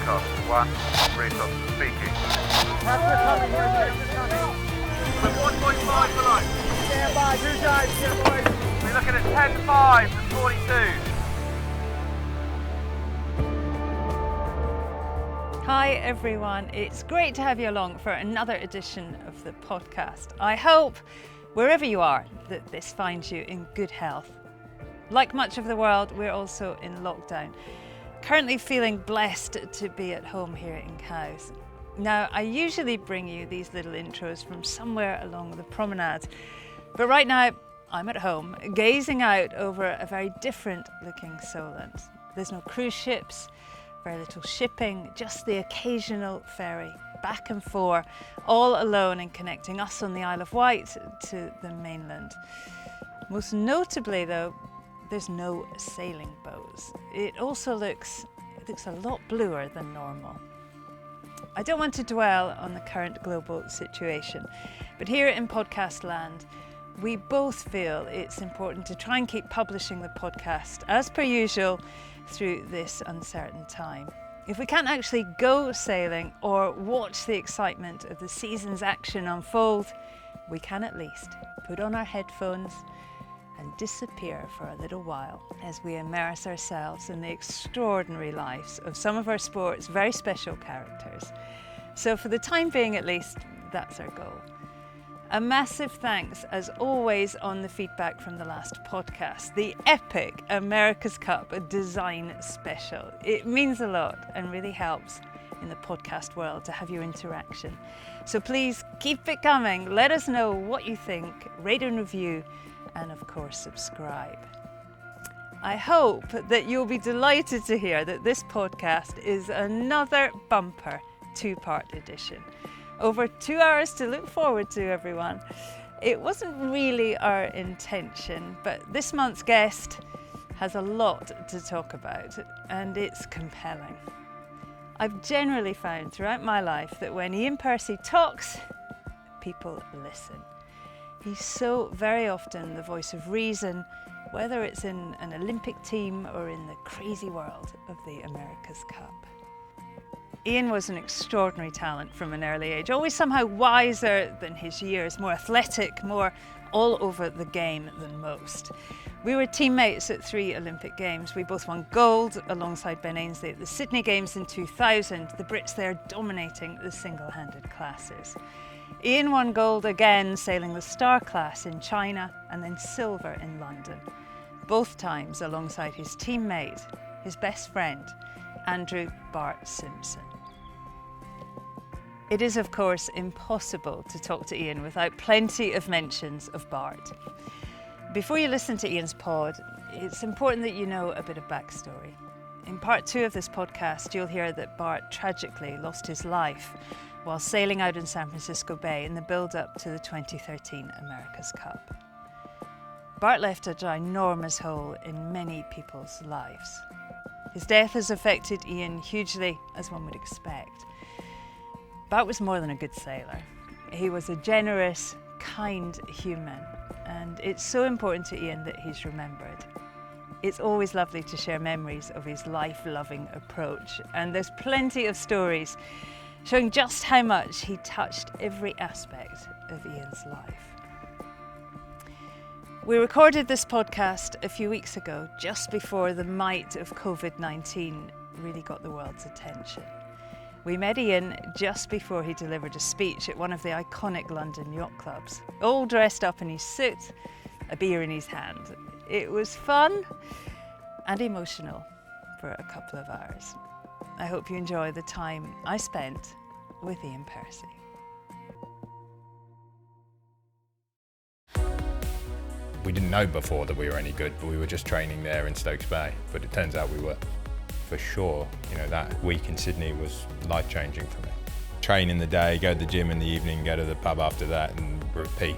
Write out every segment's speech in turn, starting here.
Rooftop 1, Rooftop speaking. Pressure coming here, pressure coming. 1.5 below. Stand by, 2 dives here, boys. We're looking at 10.5 to 42. Hi everyone, it's great to have you along for another edition of the podcast. I hope, wherever you are, that this finds you in good health. Like much of the world, we're also in lockdown. Currently feeling blessed to be at home here in Cowes. Now, I usually bring you these little intros from somewhere along the promenade, but right now I'm at home, gazing out over a very different looking Solent. There's no cruise ships, very little shipping, just the occasional ferry back and forth, all alone and connecting us on the Isle of Wight to the mainland. Most notably though, there's no sailing boats. It also looks a lot bluer than normal. I don't want to dwell on the current global situation, but here in podcast land, we both feel it's important to try and keep publishing the podcast as per usual through this uncertain time. If we can't actually go sailing or watch the excitement of the season's action unfold, we can at least put on our headphones and disappear for a little while as we immerse ourselves in the extraordinary lives of some of our sport's very special characters. So for the time being at least, that's our goal. A massive thanks, as always, on the feedback from the last podcast, the epic America's Cup Design Special. It means a lot and really helps in the podcast world to have your interaction. So please keep it coming. Let us know what you think, rate and review, and of course subscribe. I hope that you'll be delighted to hear that this podcast is another bumper 2-part edition. Over 2 hours to look forward to, everyone. It wasn't really our intention, but this month's guest has a lot to talk about, and it's compelling. I've generally found throughout my life that when Iain Percy talks, people listen. He's so very often the voice of reason, whether it's in an Olympic team or in the crazy world of the America's Cup. Iain was an extraordinary talent from an early age, always somehow wiser than his years, more athletic, more all over the game than most. We were teammates at 3 Olympic Games. We both won gold alongside Ben Ainsley at the Sydney Games in 2000, the Brits there dominating the single-handed classes. Iain won gold again sailing the Star class in China and then silver in London, both times alongside his teammate, his best friend, Andrew Bart Simpson. It is, of course, impossible to talk to Iain without plenty of mentions of Bart. Before you listen to Iain's pod, it's important that you know a bit of backstory. In part 2 of this podcast, you'll hear that Bart tragically lost his life while sailing out in San Francisco Bay in the build-up to the 2013 America's Cup. Bart left a ginormous hole in many people's lives. His death has affected Iain hugely, as one would expect. Bart was more than a good sailor. He was a generous, kind human, and it's so important to Iain that he's remembered. It's always lovely to share memories of his life-loving approach, and there's plenty of stories showing just how much he touched every aspect of Iain's life. We recorded this podcast a few weeks ago, just before the might of COVID-19 really got the world's attention. We met Iain just before he delivered a speech at one of the iconic London yacht clubs, all dressed up in his suit, a beer in his hand. It was fun and emotional for a couple of hours. I hope you enjoy the time I spent with Iain Percy. We didn't know before that we were any good, but we were just training there in Stokes Bay. But it turns out we were. For sure, that week in Sydney was life-changing for me. Train in the day, go to the gym in the evening, go to the pub after that, and repeat.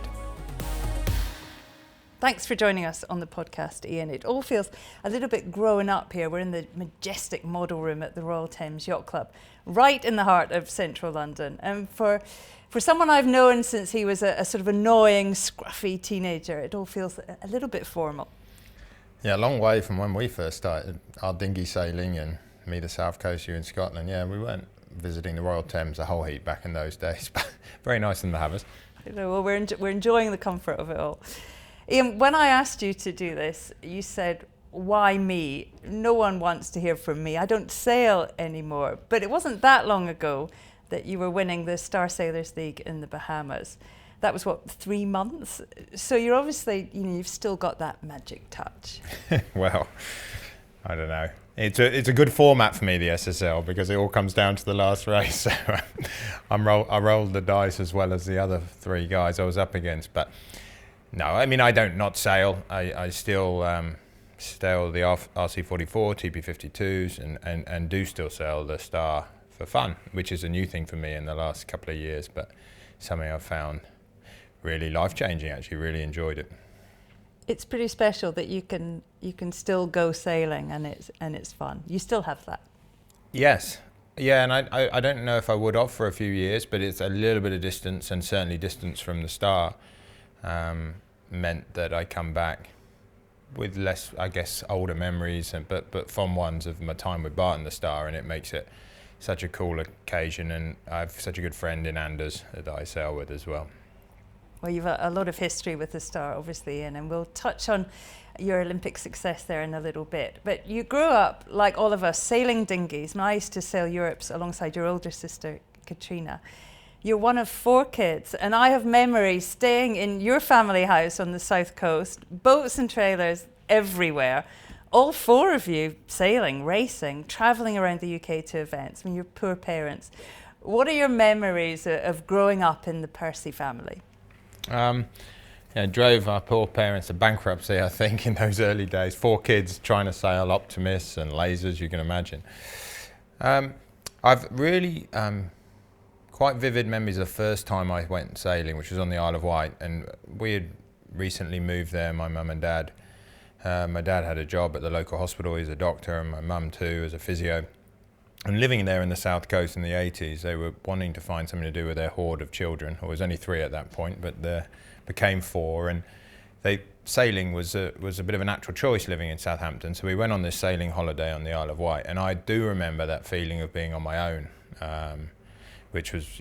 Thanks for joining us on the podcast, Iain. It all feels a little bit growing up here. We're in the majestic model room at the Royal Thames Yacht Club, right in the heart of central London. And for someone I've known since he was a sort of annoying, scruffy teenager, it all feels a little bit formal. Yeah, a long way from when we first started our dinghy sailing and me the South Coast, you in Scotland. Yeah, we weren't visiting the Royal Thames a whole heap back in those days, but very nice of them to have us. Well, we're enjoying the comfort of it all. Iain, when I asked you to do this, you said, why me? No one wants to hear from me. I don't sail anymore. But it wasn't that long ago that you were winning the Star Sailors League in the Bahamas. That was, 3 months? So you're obviously, you've still got that magic touch. Well, I don't know. It's a good format for me, the SSL, because it all comes down to the last race. So I rolled the dice as well as the other 3 guys I was up against. But no, I mean, I don't not sail. I still sail the RC44, TP52s, and do still sail the Star for fun, which is a new thing for me in the last couple of years, but something I've found really life-changing. Actually, really enjoyed it. It's pretty special that you can still go sailing and it's fun. You still have that. Yes. Yeah, and I don't know if I would have for a few years, but it's a little bit of distance, and certainly distance from the Star meant that I come back with less, I guess, older memories, but fond ones of my time with Bart and the Star, and it makes it such a cool occasion. And I have such a good friend in Anders that I sail with as well. Well, you've a lot of history with the Star, obviously, Iain, and we'll touch on your Olympic success there in a little bit. But you grew up, like all of us, sailing dinghies. And I used to sail Europe's alongside your older sister, Katrina. You're one of 4 kids, and I have memories staying in your family house on the south coast, boats and trailers everywhere. All 4 of you sailing, racing, travelling around the UK to events. I mean, your poor parents. What are your memories of growing up in the Percy family? Drove our poor parents to bankruptcy, I think, in those early days. 4 kids trying to sail Optimists and lasers, you can imagine. I've really quite vivid memories of the first time I went sailing, which was on the Isle of Wight, and we had recently moved there, my mum and dad. My dad had a job at the local hospital, he's a doctor, and my mum too, as a physio. And living there in the south coast in the 80s, they were wanting to find something to do with their horde of children. There was only 3 at that point, but there became 4. And sailing was a bit of a natural choice living in Southampton. So we went on this sailing holiday on the Isle of Wight. And I do remember that feeling of being on my own, which was,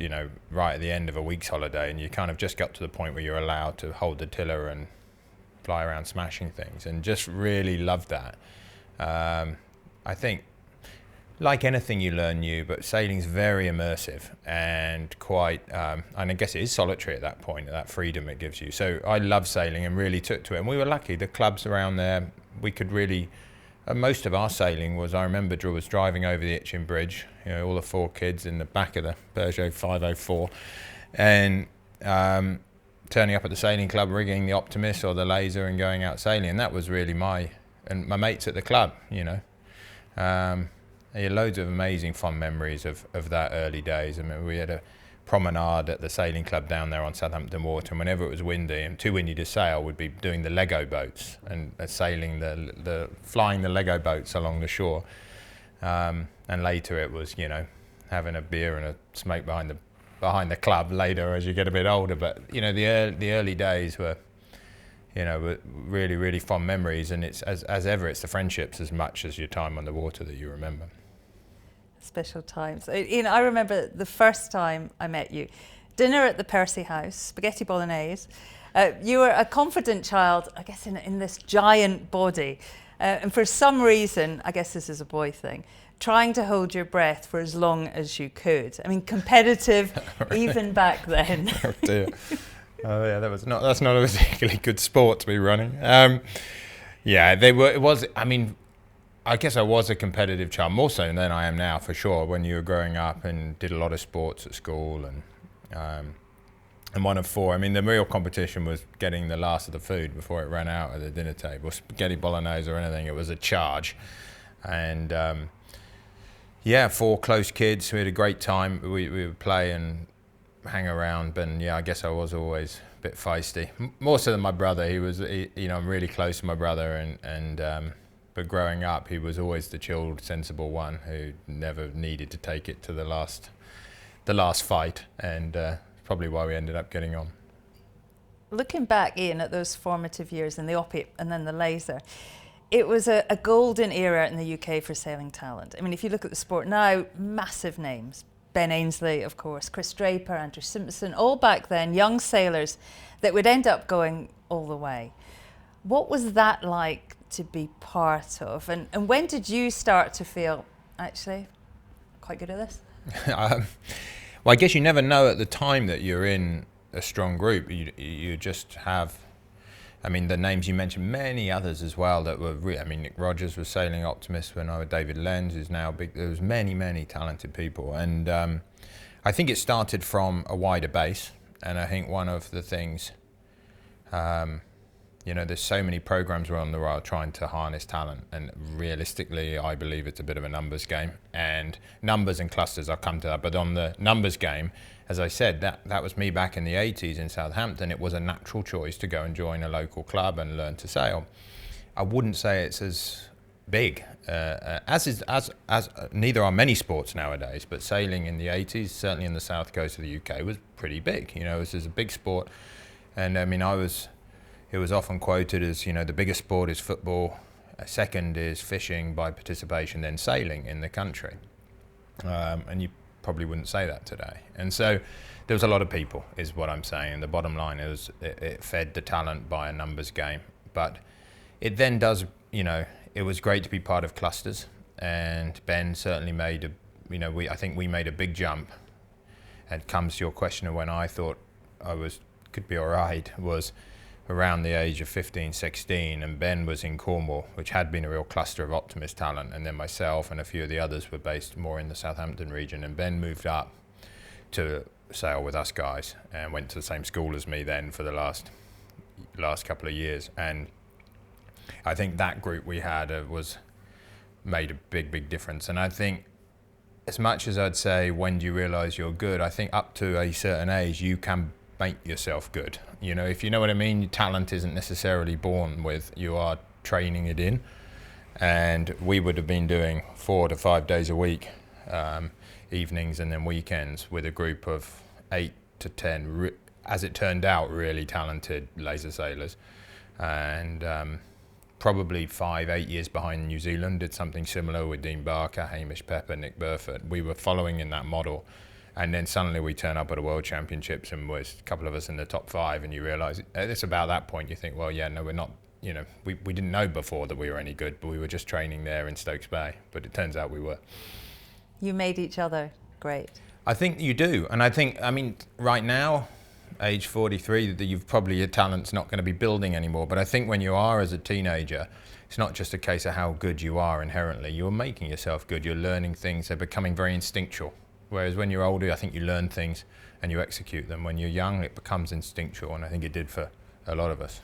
right at the end of a week's holiday. And you kind of just got to the point where you're allowed to hold the tiller and fly around smashing things, and just really loved that. I think, like anything you learn new, but sailing's very immersive and quite, and I guess it is solitary at that point, that freedom it gives you. So I love sailing and really took to it. And we were lucky, the clubs around there, we could really, most of our sailing was, I remember Drew was driving over the Itchen Bridge, all the 4 kids in the back of the Peugeot 504, and turning up at the sailing club, rigging the Optimist or the Laser and going out sailing. And that was really my mates at the club, I had loads of amazing fun memories of that early days. I mean, we had a promenade at the sailing club down there on Southampton Water, and whenever it was windy and too windy to sail, we'd be doing the Lego boats and sailing flying the Lego boats along the shore. And later it was, having a beer and a smoke behind the club later as you get a bit older. But the early days were really, really fond memories, and it's as ever, it's the friendships as much as your time on the water that you remember. Special times. I remember the first time I met you, dinner at the Percy house, spaghetti bolognese. You were a confident child, I guess, in this giant body, and for some reason, I guess this is a boy thing, trying to hold your breath for as long as you could. I mean, competitive even back then. Oh dear. Oh yeah, that's not a particularly good sport to be running. I guess I was a competitive child, more so than I am now, for sure. When you were growing up and did a lot of sports at school, and one of 4. I mean, the real competition was getting the last of the food before it ran out at the dinner table. Spaghetti bolognese or anything, it was a charge. And 4 close kids. We had a great time. We would play and hang around, but I guess I was always a bit feisty, more so than my brother. I'm really close to my brother, but growing up he was always the chilled, sensible one who never needed to take it to the last fight, and probably why we ended up getting on. Looking back, Iain, at those formative years in the Oppie and then the Laser, It was a golden era in the UK for sailing talent. I mean, if you look at the sport now, massive names. Ben Ainsley, of course, Chris Draper, Andrew Simpson, all back then, young sailors that would end up going all the way. What was that like to be part of? And when did you start to feel, actually, quite good at this? Well, I guess you never know at the time that you're in a strong group. You just have, I mean, the names you mentioned, many others as well that were, I mean, Nick Rogers was sailing Optimist when I was David Lenz, who's now big. There was many talented people. And I think it started from a wider base. And I think one of the things, you know, there's so many programs around the world trying to harness talent, and realistically, I believe it's a bit of a numbers game. And numbers and clusters, I'll come to that. But on the numbers game, as I said, that was me back in the 80s in Southampton. It was a natural choice to go and join a local club and learn to sail. I wouldn't say it's as big, as neither are many sports nowadays, but sailing in the 80s, certainly in the south coast of the UK, was pretty big. You know, this is a big sport. And I mean, it was often quoted as, you know, the biggest sport is football, second is fishing by participation, then sailing in the country. And you probably wouldn't say that today. And so there was a lot of people, is what I'm saying. And the bottom line is it fed the talent by a numbers game. But it then does, you know, it was great to be part of clusters. And Ben certainly made I think we made a big jump. And it comes to your question of when I thought could be all right, was around the age of 15, 16, and Ben was in Cornwall, which had been a real cluster of Optimist talent, and then myself and a few of the others were based more in the Southampton region, and Ben moved up to sail with us guys and went to the same school as me then for the last couple of years. And I think that group we had made a big difference. And I think, as much as I'd say when do you realise you're good, I think up to a certain age you can make yourself good. You know, if you know what I mean, talent isn't necessarily born with, you are training it in. And we would have been doing 4 to 5 days a week, evenings and then weekends, with a group of 8 to 10, as it turned out, really talented laser sailors. And probably 5-8 years behind New Zealand, did something similar with Dean Barker, Hamish Pepper, Nick Burford. We were following in that model. And then suddenly we turn up at a World Championships and was a couple of us in the top 5, and you realise it's about that point you think, well, yeah, no, we're not, you know, we didn't know before that we were any good, but we were just training there in Stokes Bay. But it turns out we were. You made each other great. I think you do. And I mean, right now, age 43, your talent's not going to be building anymore. But I think when you are as a teenager, it's not just a case of how good you are inherently. You're making yourself good. You're learning things. They're becoming very instinctual. Whereas when you're older, I think you learn things and you execute them. When you're young, it becomes instinctual, and I think it did for a lot of us.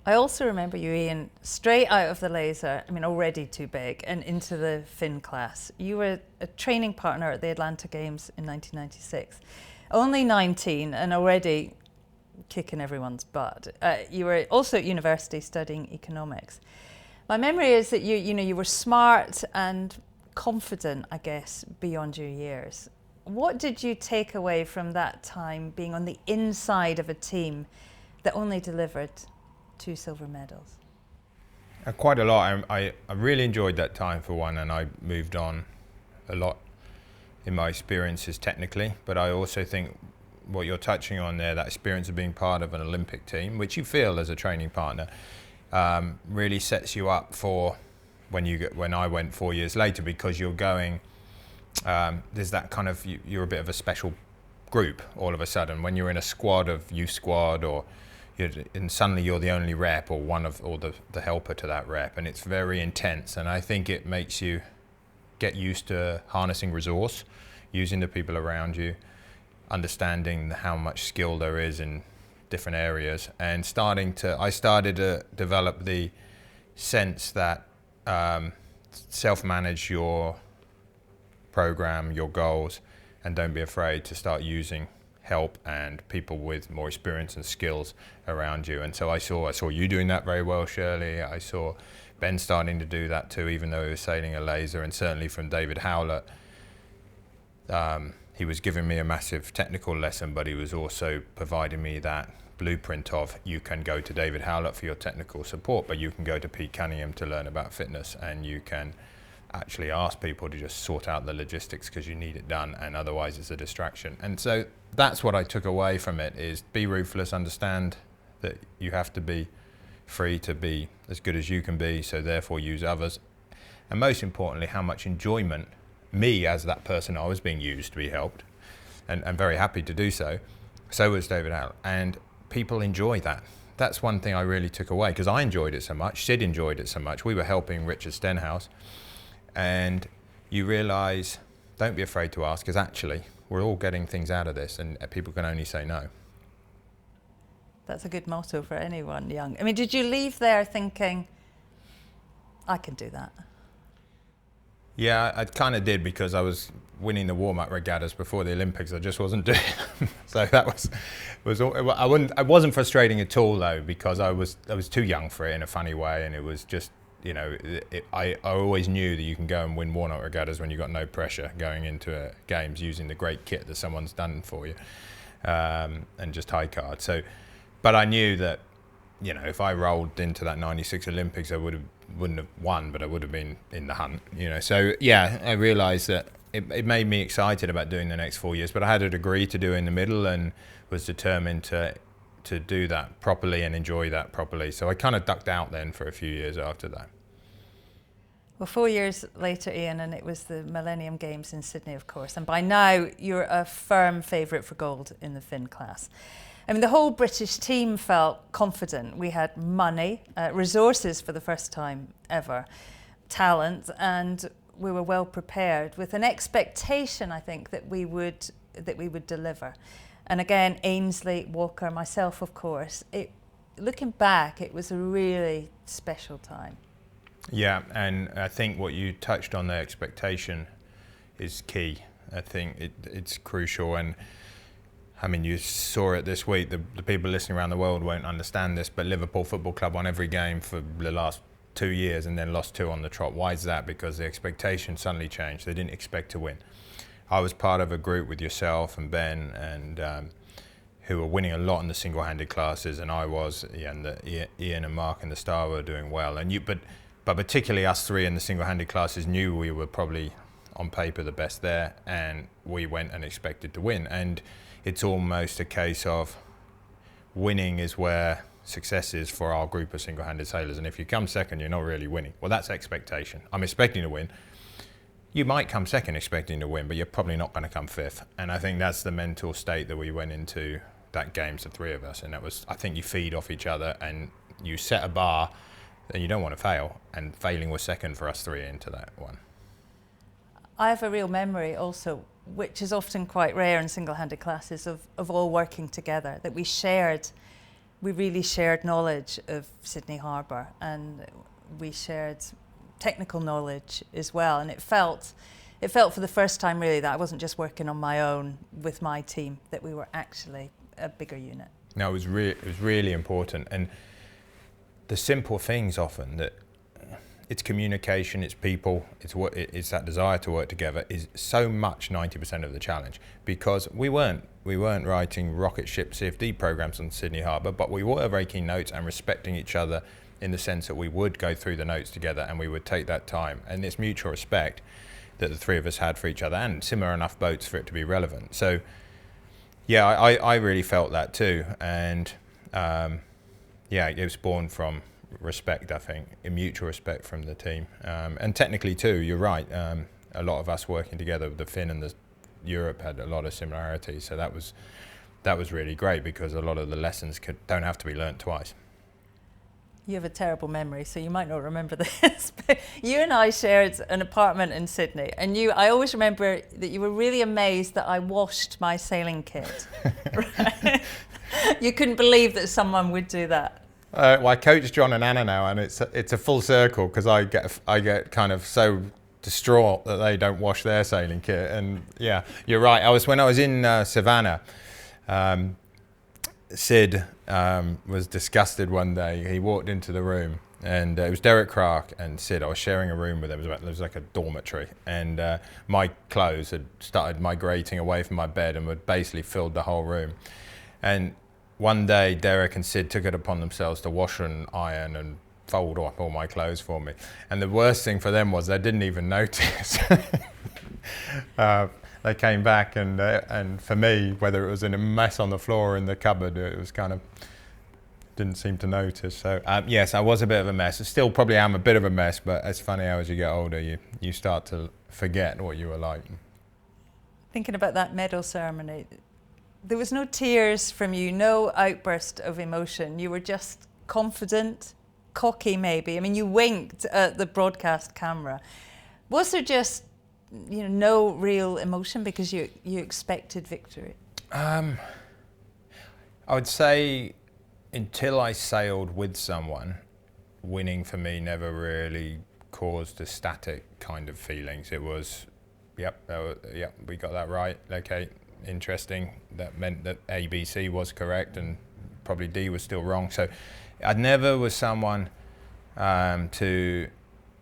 I also remember you, Iain, straight out of the laser, I mean, already too big, and into the fin class. You were a training partner at the Atlanta Games in 1996. Only 19 and already kicking everyone's butt. You were also at university studying economics. My memory is that you were smart and confident, I guess, beyond your years. What did you take away from that time being on the inside of a team that only delivered 2 silver medals? Quite a lot. I really enjoyed that time for one, and I moved on a lot in my experiences technically, but I also think what you're touching on there, that experience of being part of an Olympic team, which you feel as a training partner, really sets you up for when I went 4 years later, because you're going, there's that kind of, you're a bit of a special group all of a sudden. When you're in a squad of youth squad, and suddenly you're the only rep or the helper to that rep, and it's very intense. And I think it makes you get used to harnessing resource, using the people around you, understanding how much skill there is in different areas, and I started to develop the sense that self-manage your program, your goals, and don't be afraid to start using help and people with more experience and skills around you. And so I saw you doing that very well, Shirley. I saw Ben starting to do that too, even though he was sailing a laser, and certainly from David Howlett. He was giving me a massive technical lesson, but he was also providing me that blueprint of you can go to David Howlett for your technical support, but you can go to Pete Cunningham to learn about fitness, and you can actually ask people to just sort out the logistics because you need it done, and otherwise it's a distraction. And so that's what I took away from it, is be ruthless, understand that you have to be free to be as good as you can be, so therefore use others. And most importantly, how much enjoyment, me as that person, I was being used to be helped, and very happy to do so. So was David Howlett, and people enjoy that. That's one thing I really took away, because I enjoyed it so much, Sid enjoyed it so much. We were helping Richard Stenhouse, and you realise, don't be afraid to ask, because actually we're all getting things out of this, and people can only say no. That's a good motto for anyone young. I mean, did you leave there thinking, I can do that? Yeah, I kind of did, because I was winning the warm-up regattas before the Olympics. I just wasn't doing them. So that I wasn't frustrating at all, though, because I was too young for it in a funny way, and it was just, you know, I always knew that you can go and win warm-up regattas when you've got no pressure going into games using the great kit that someone's done for you, and just high card. So, but I knew that, you know, if I rolled into that 96 Olympics, I wouldn't have won, but I would have been in the hunt, you know. So yeah, I realised that it made me excited about doing the next 4 years, but I had a degree to do in the middle and was determined to do that properly and enjoy that properly. So I kind of ducked out then for a few years after that. Well, 4 years later, Iain, and it was the Millennium Games in Sydney, of course, and by now you're a firm favourite for gold in the Finn class. I mean, the whole British team felt confident. We had money, resources for the first time ever, talent, and we were well prepared with an expectation, I think, that we would deliver. And again, Ainsley, Walker, myself, of course. Looking back, it was a really special time. Yeah, and I think what you touched on, the expectation, is key. I think it's crucial, and I mean, you saw it this week. The people listening around the world won't understand this, but Liverpool Football Club won every game for the last 2 years and then lost 2 on the trot. Why is that? Because the expectation suddenly changed. They didn't expect to win. I was part of a group with yourself and Ben, and who were winning a lot in the single-handed classes, and I was, and Iain and Mark and the Star were doing well. And but particularly us three in the single-handed classes knew we were probably on paper the best there, and we went and expected to win. And it's almost a case of winning is where success is for our group of single-handed sailors. And if you come second, you're not really winning. Well, that's expectation. I'm expecting to win. You might come second expecting to win, but you're probably not going to come fifth. And I think that's the mental state that we went into that games, the three of us. And that was, I think you feed off each other and you set a bar and you don't want to fail. And failing was second for us three into that one. I have a real memory also, which is often quite rare in single-handed classes, of all working together, that we really shared knowledge of Sydney Harbour, and we shared technical knowledge as well. And it felt for the first time really that I wasn't just working on my own with my team, that we were actually a bigger unit. No, it was really important. And the simple things often, that it's communication, it's people, it's that desire to work together, is so much 90% of the challenge, because we weren't writing rocket ship CFD programs on Sydney Harbour, but we were making notes and respecting each other in the sense that we would go through the notes together and we would take that time, and it's mutual respect that the three of us had for each other, and similar enough boats for it to be relevant. So yeah, I really felt that too, and yeah, it was born from respect, I think, a mutual respect from the team, and technically too, you're right, a lot of us working together with the Finn and the Europe had a lot of similarities, so that was really great, because a lot of the lessons don't have to be learnt twice. You have a terrible memory, so you might not remember this, but you and I shared an apartment in Sydney, and I always remember that you were really amazed that I washed my sailing kit. Right? You couldn't believe that someone would do that. Well, I coach John and Anna now, and it's a full circle, because I get kind of so distraught that they don't wash their sailing kit. And yeah, you're right. When I was in Savannah, Sid was disgusted one day. He walked into the room, and it was Derek Clark and Sid. I was sharing a room with them. It was like a dormitory, and my clothes had started migrating away from my bed and had basically filled the whole room. And one day Derek and Sid took it upon themselves to wash and iron and fold up all my clothes for me. And the worst thing for them was they didn't even notice. They came back and for me, whether it was in a mess on the floor or in the cupboard, it was kind of, didn't seem to notice. So yes, I was a bit of a mess. I still probably am a bit of a mess, but it's funny how as you get older, you start to forget what you were like. Thinking about that medal ceremony, there was no tears from you, no outburst of emotion. You were just confident, cocky maybe. I mean, you winked at the broadcast camera. Was there just, no real emotion because you expected victory? I would say until I sailed with someone, winning for me never really caused a static kind of feelings. It was, yep, we got that right. Okay, interesting. That meant that ABC was correct and probably D was still wrong. So I never was someone to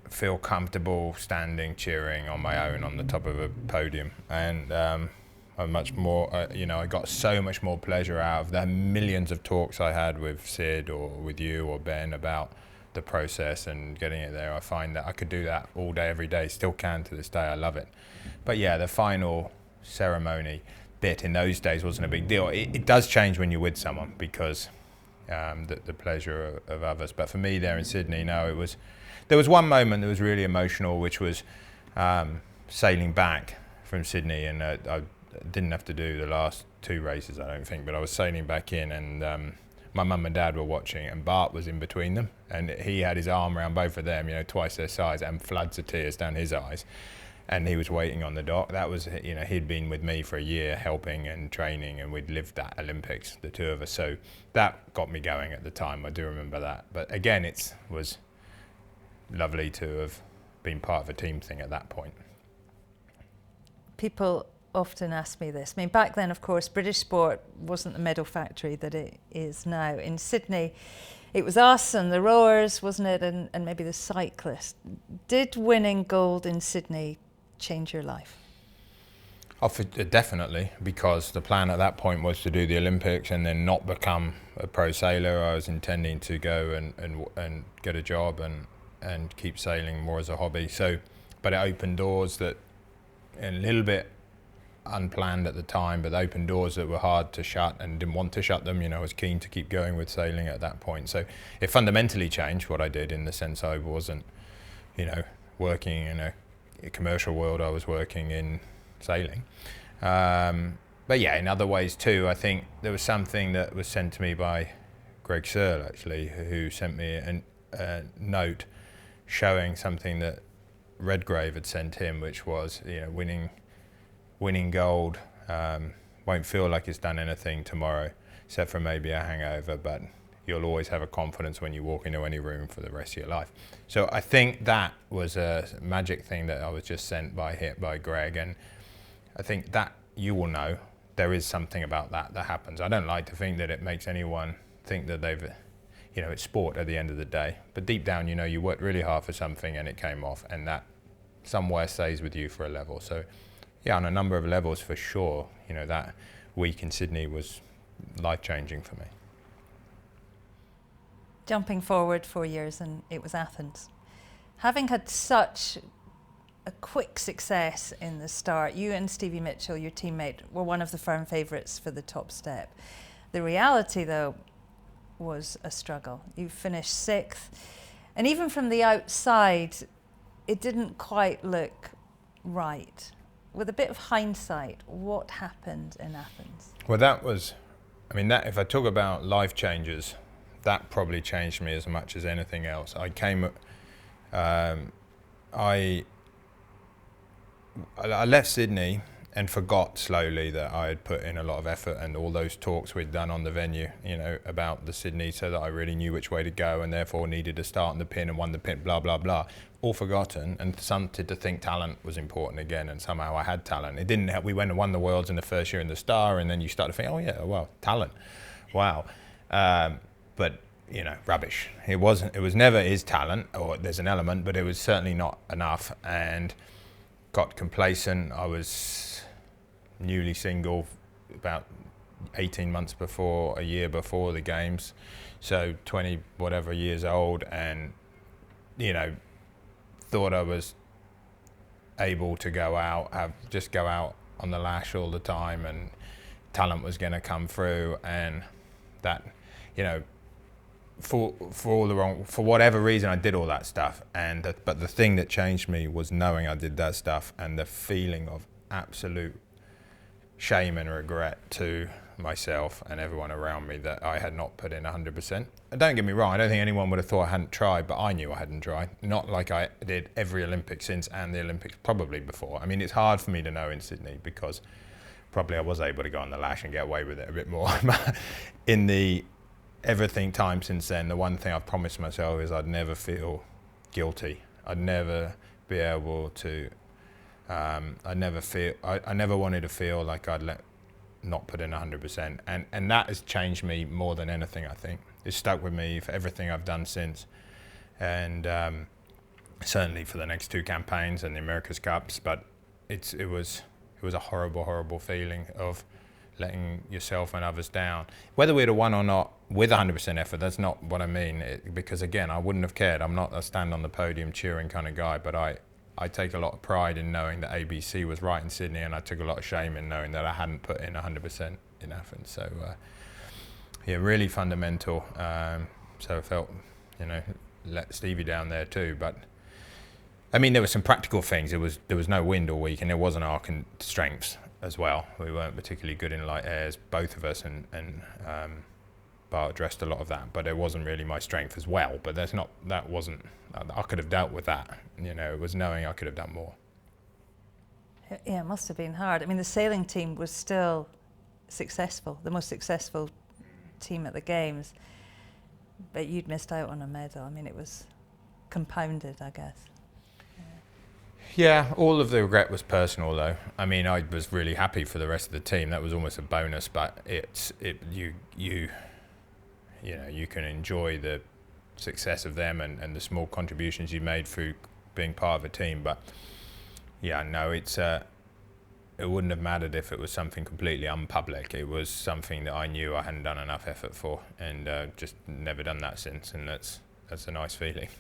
feel comfortable standing cheering on my own on the top of a podium, and I'm much more I got so much more pleasure out of the millions of talks I had with Sid or with you or Ben about the process and getting it there. I find that I could do that all day every day, still can to this day. I love it. But yeah, the final ceremony bit in those days wasn't a big deal. It does change when you're with someone because the pleasure of others, but for me there in Sydney, no, there was one moment that was really emotional, which was sailing back from Sydney, and I didn't have to do the last 2 races, I don't think, but I was sailing back in, and my mum and dad were watching, and Bart was in between them, and he had his arm around both of them, twice their size, and floods of tears down his eyes, and he was waiting on the dock. That was, he'd been with me for a year helping and training, and we'd lived that Olympics, the two of us, so that got me going at the time. I do remember that, but again, it was lovely to have been part of a team thing at that point. People often ask me this. I mean, back then, of course, British sport wasn't the medal factory that it is now. In Sydney, it was us and the rowers, wasn't it, and maybe the cyclists. Did winning gold in Sydney change your life? Oh, definitely, because the plan at that point was to do the Olympics and then not become a pro sailor. I was intending to go and get a job and keep sailing more as a hobby. So, but it opened doors that, a little bit unplanned at the time, but opened doors that were hard to shut and didn't want to shut them. I was keen to keep going with sailing at that point. So it fundamentally changed what I did, in the sense I wasn't, working in a commercial world. I was working in sailing. But yeah, in other ways too, I think there was something that was sent to me by Greg Searle, actually, who sent me a note showing something that Redgrave had sent him, which was, winning gold won't feel like it's done anything tomorrow, except for maybe a hangover, but you'll always have a confidence when you walk into any room for the rest of your life. So I think that was a magic thing that I was just sent by Greg, and I think that you will know there is something about that happens. I don't like to think that it makes anyone think that they've, it's sport at the end of the day, but deep down, you worked really hard for something and it came off, and that somewhere stays with you for a level. So yeah, on a number of levels for sure, that week in Sydney was life-changing for me. Jumping forward 4 years, and it was Athens. Having had such a quick success in the start, you and Stevie Mitchell, your teammate, were one of the firm favourites for the top step. The reality, though, was a struggle. You finished 6th, and even from the outside, it didn't quite look right. With a bit of hindsight, what happened in Athens? Well, that if I talk about life changes, that probably changed me as much as anything else. I left Sydney and forgot slowly that I had put in a lot of effort, and all those talks we'd done on the venue, about the Sydney, so that I really knew which way to go and therefore needed to start on the pin and won the pin, blah, blah, blah. All forgotten, and started to think talent was important again, and somehow I had talent. It didn't help. We went and won the Worlds in the first year in the Star, and then you start to think, oh yeah, well, talent, wow. But rubbish. It was never his talent, or there's an element, but it was certainly not enough, and got complacent. I was newly single, about 18 months before, a year before the games, so 20 whatever years old, and thought I was able to go out on the lash all the time, and talent was going to come through, and that, for whatever reason I did all that stuff, but the thing that changed me was knowing I did that stuff and the feeling of absolute shame and regret to myself and everyone around me that I had not put in 100%. And don't get me wrong, I don't think anyone would have thought I hadn't tried, but I knew I hadn't tried. Not like I did every Olympics since and the Olympics probably before. I mean, it's hard for me to know in Sydney because probably I was able to go on the lash and get away with it a bit more. In the everything time since then, the one thing I've promised myself is I'd never feel guilty. I'd never be able to, I never wanted to feel like I'd not put in 100%. And that has changed me more than anything, I think. It's stuck with me for everything I've done since. And certainly for the next 2 campaigns and the America's Cups, but it was a horrible, horrible feeling of letting yourself and others down. Whether we'd have won or not with 100% effort, that's not what I mean. Because again, I wouldn't have cared. I'm not a stand on the podium cheering kind of guy, but I take a lot of pride in knowing that ABC was right in Sydney, and I took a lot of shame in knowing that I hadn't put in 100% in Athens. So yeah, really fundamental. So I felt, let Stevie down there too. But I mean, there were some practical things. There was no wind all week, and it wasn't our strengths as well. We weren't particularly good in light airs, both of us, and Bart addressed a lot of that. But it wasn't really my strength as well. But I could have dealt with that. It was knowing I could have done more. Yeah, it must have been hard. I mean, the sailing team was still successful, the most successful team at the Games, but you'd missed out on a medal. I mean, it was compounded, I guess. Yeah, all of the regret was personal, though. I mean, I was really happy for the rest of the team. That was almost a bonus, but you can enjoy the success of them and the small contributions you made through being part of a team. But yeah, no, it wouldn't have mattered if it was something completely unpublic. It was something that I knew I hadn't done enough effort for, and just never done that since, and that's a nice feeling.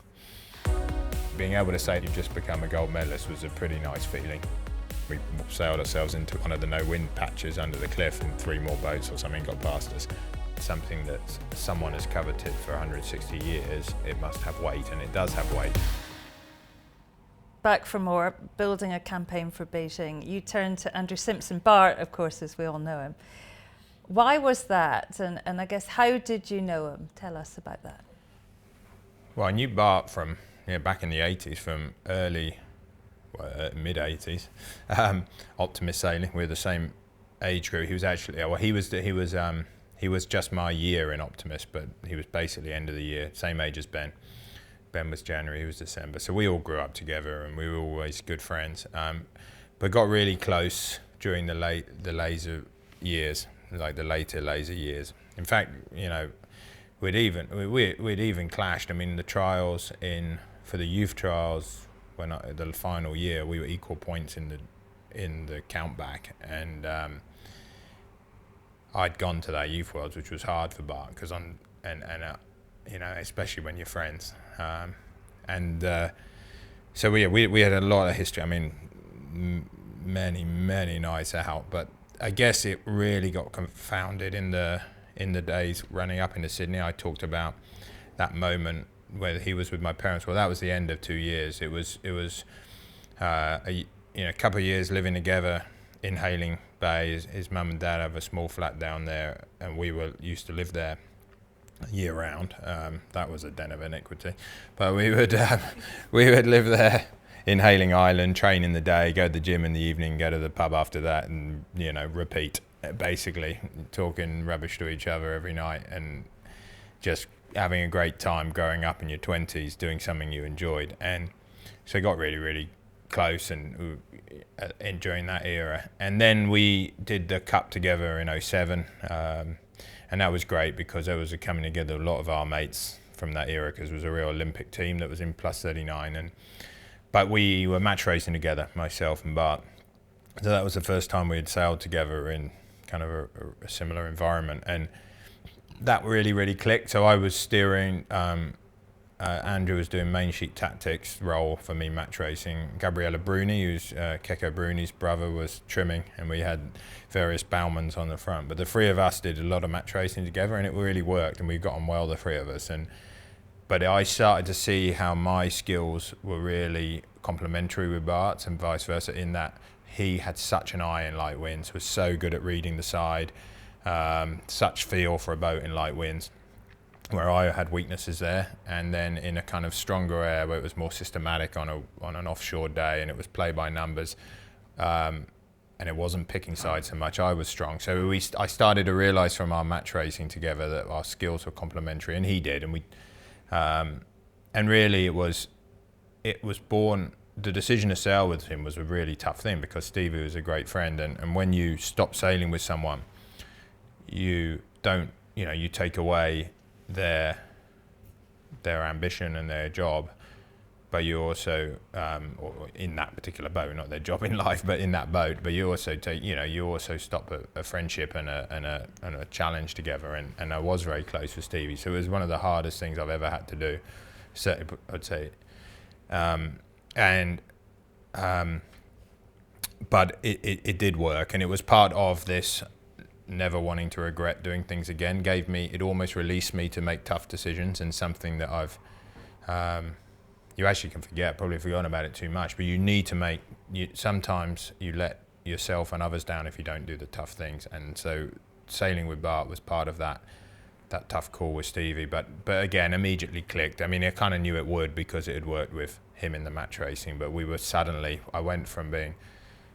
Being able to say you've just become a gold medalist was a pretty nice feeling. We sailed ourselves into one of the no-wind patches under the cliff, and 3 more boats or something got past us. Something that someone has coveted for 160 years, it must have weight, and it does have weight. Back for more, building a campaign for Beijing, you turned to Andrew Simpson, Bart, of course, as we all know him. Why was that? And I guess, how did you know him? Tell us about that. Well, I knew Bart from back in the 80s, from mid-80s. Optimist sailing, we were the same age group. He was actually, he was just my year in Optimist, but he was basically end of the year, same age as Ben. Ben was January, he was December. So we all grew up together, and we were always good friends. But got really close during the laser years, like the later laser years. In fact, we'd even clashed. I mean, the trials for the youth trials, the final year, we were equal points in the count back, and I'd gone to that youth worlds, which was hard for Bart because especially when you're friends, so we had a lot of history. I mean, many nights out, but I guess it really got confounded in the days running up into Sydney. I talked about that moment where he was with my parents. Well, that was the end of 2 years. It was a couple of years living together in Hayling Bay. His mum and dad have a small flat down there, and we used to live there year round. That was a den of iniquity, but we would live there in Hayling Island, train in the day, go to the gym in the evening, go to the pub after that, and repeat, basically talking rubbish to each other every night, and just having a great time growing up in your 20s doing something you enjoyed. And so it got really, really close and during that era. And then we did the Cup together in 07, and that was great because there was a coming together of a lot of our mates from that era, because it was a real Olympic team that was in plus 39. But we were match racing together, myself and Bart. So that was the first time we had sailed together in kind of a similar environment, and that really clicked. So I was steering. Andrew was doing main sheet tactics role for me match racing. Gabriella Bruni, who's Keko Bruni's brother, was trimming, and we had various bowmans on the front. But the three of us did a lot of match racing together, and it really worked, and we got on well, the three of us. But I started to see how my skills were really complementary with Bart's and vice versa, in that he had such an eye in light winds, was so good at reading the side, such feel for a boat in light winds, where I had weaknesses there. And then in a kind of stronger air where it was more systematic on an offshore day, and it was play by numbers, and it wasn't picking sides so much, I was strong. So I started to realise from our match racing together that our skills were complementary, and he did, and and really it was born. The decision to sail with him was a really tough thing, because Stevie was a great friend, and when you stop sailing with someone, you take away their ambition and their job, but you also, or in that particular boat, not their job in life, but in that boat, but you also stop a friendship and a challenge together, and I was very close with Stevie, so it was one of the hardest things I've ever had to do, certainly, I'd say, but it did work, and it was part of this never wanting to regret doing things again. It almost released me to make tough decisions, and something that you actually can forget, probably forgotten about it too much, but you need to sometimes you let yourself and others down if you don't do the tough things. And so sailing with Bart was part of that tough call with Stevie, but again, immediately clicked. I mean, I kind of knew it would, because it had worked with him in the match racing, but I went from being,